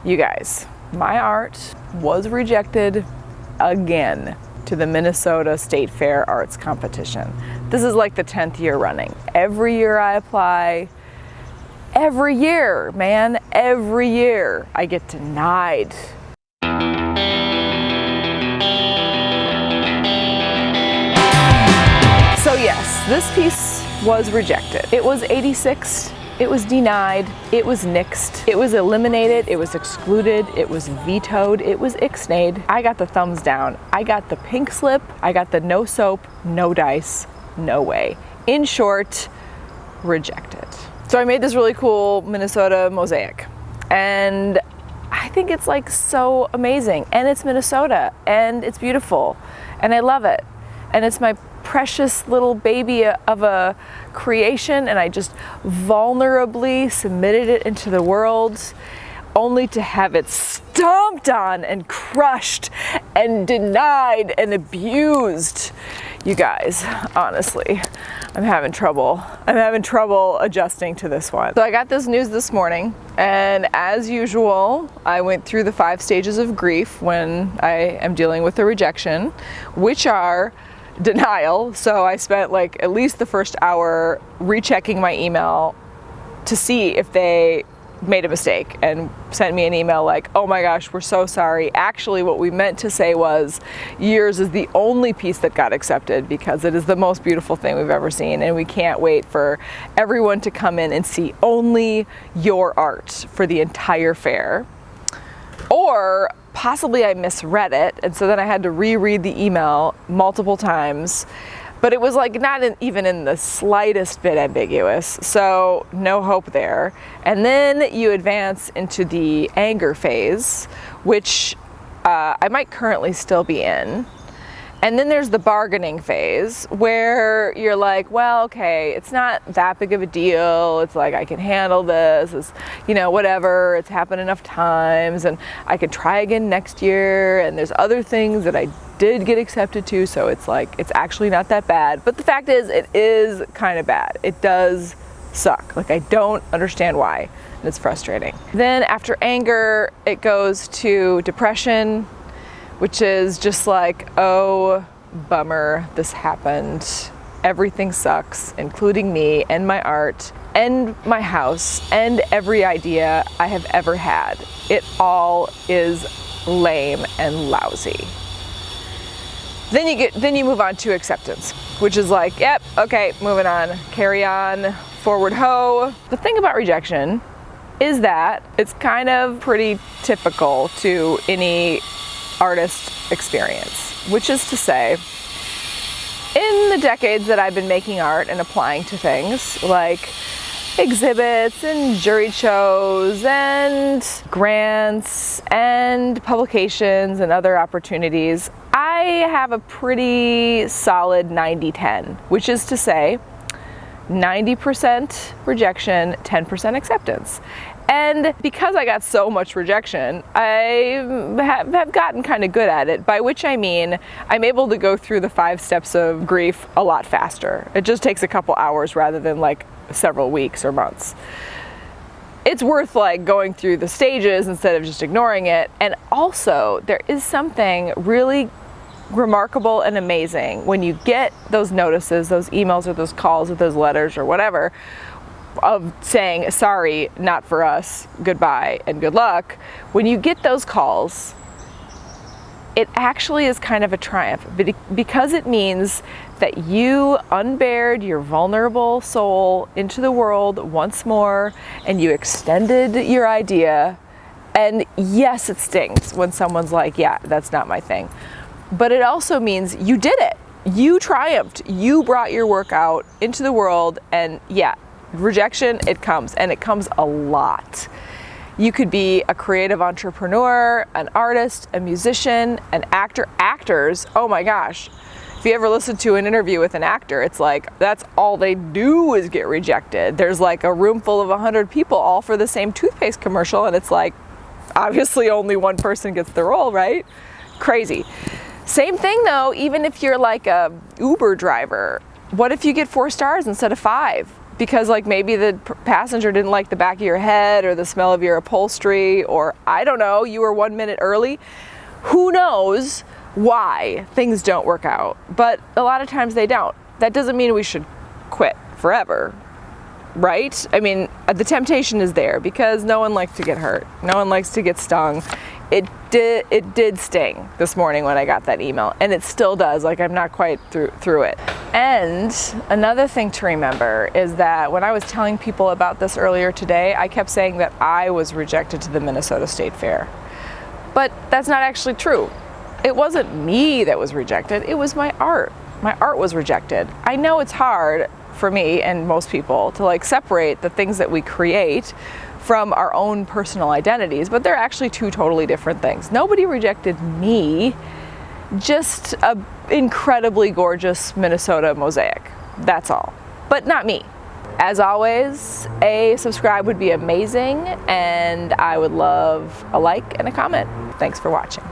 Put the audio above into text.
You guys, my art was rejected again to the Minnesota State Fair Arts Competition. This is like the 10th year running. Every year I apply, every year, man, every year I get denied. So yes, this piece was rejected. It was 86. It was denied, it was nixed, it was eliminated, it was excluded, it was vetoed, it was ixnayed. I got the thumbs down. I got the pink slip, I got the no soap, no dice, no way. In short, rejected. So I made this really cool Minnesota mosaic, and I think it's like so amazing, and it's Minnesota, and it's beautiful, and I love it, and it's my precious little baby of a creation, and I just vulnerably submitted it into the world only to have it stomped on and crushed and denied and abused. You guys, honestly, I'm having trouble adjusting to this one. So I got this news this morning, and as usual, I went through the 5 stages of grief when I am dealing with a rejection, which are denial. So I spent like at least the first hour rechecking my email to see if they made a mistake and sent me an email like, oh my gosh, we're so sorry. Actually, what we meant to say was yours is the only piece that got accepted because it is the most beautiful thing we've ever seen, and we can't wait for everyone to come in and see only your art for the entire fair. Or possibly I misread it, and so then I had to reread the email multiple times, but it was like not even in the slightest bit ambiguous, so no hope there. And then you advance into the anger phase, which I might currently still be in. And then there's the bargaining phase where you're like, well, okay, it's not that big of a deal. It's like, I can handle this. It's, you know, whatever. It's happened enough times, and I can try again next year. And there's other things that I did get accepted to. So it's like, it's actually not that bad. But the fact is, it is kind of bad. It does suck. Like, I don't understand why. And it's frustrating. Then after anger, it goes to depression, which is just like, oh, bummer, this happened. Everything sucks, including me and my art and my house and every idea I have ever had. It all is lame and lousy. Then you move on to acceptance, which is like, yep, okay, moving on, carry on, forward ho. The thing about rejection is that it's kind of pretty typical to any artist experience, which is to say, in the decades that I've been making art and applying to things like exhibits and jury shows and grants and publications and other opportunities, I have a pretty solid 90-10, which is to say 90% rejection, 10% acceptance. And because I got so much rejection, I have gotten kind of good at it, by which I mean I'm able to go through the 5 steps of grief a lot faster. It just takes a couple hours rather than like several weeks or months. It's worth like going through the stages instead of just ignoring it. And also, there is something really remarkable and amazing when you get those notices, those emails or those calls or those letters or whatever, of saying, sorry, not for us, goodbye, and good luck. When you get those calls, it actually is kind of a triumph, because it means that you unbared your vulnerable soul into the world once more, and you extended your idea. And yes, it stings when someone's like, yeah, that's not my thing. But it also means you did it. You triumphed. You brought your work out into the world, and yeah, rejection, it comes, and it comes a lot. You could be a creative entrepreneur, an artist, a musician, an actor. Actors, oh my gosh. If you ever listen to an interview with an actor, it's like, that's all they do is get rejected. There's like a room full of 100 people all for the same toothpaste commercial, and it's like, obviously only one person gets the role, right? Crazy. Same thing though, even if you're like a Uber driver. What if you get 4 stars instead of 5? because like maybe the passenger didn't like the back of your head or the smell of your upholstery, or I don't know, you were 1 minute early. Who knows why things don't work out, but a lot of times they don't. That doesn't mean we should quit forever, right? I mean, the temptation is there because no one likes to get hurt. No one likes to get stung. It did sting this morning when I got that email, and it still does. Like, I'm not quite through it. And another thing to remember is that when I was telling people about this earlier today, I kept saying that I was rejected to the Minnesota State Fair. But that's not actually true. It wasn't me that was rejected, it was my art. My art was rejected. I know it's hard for me and most people to like separate the things that we create from our own personal identities, but they're actually two totally different things. Nobody rejected me, just an incredibly gorgeous Minnesota mosaic. That's all, but not me. As always, a subscribe would be amazing, and I would love a like and a comment. Thanks for watching.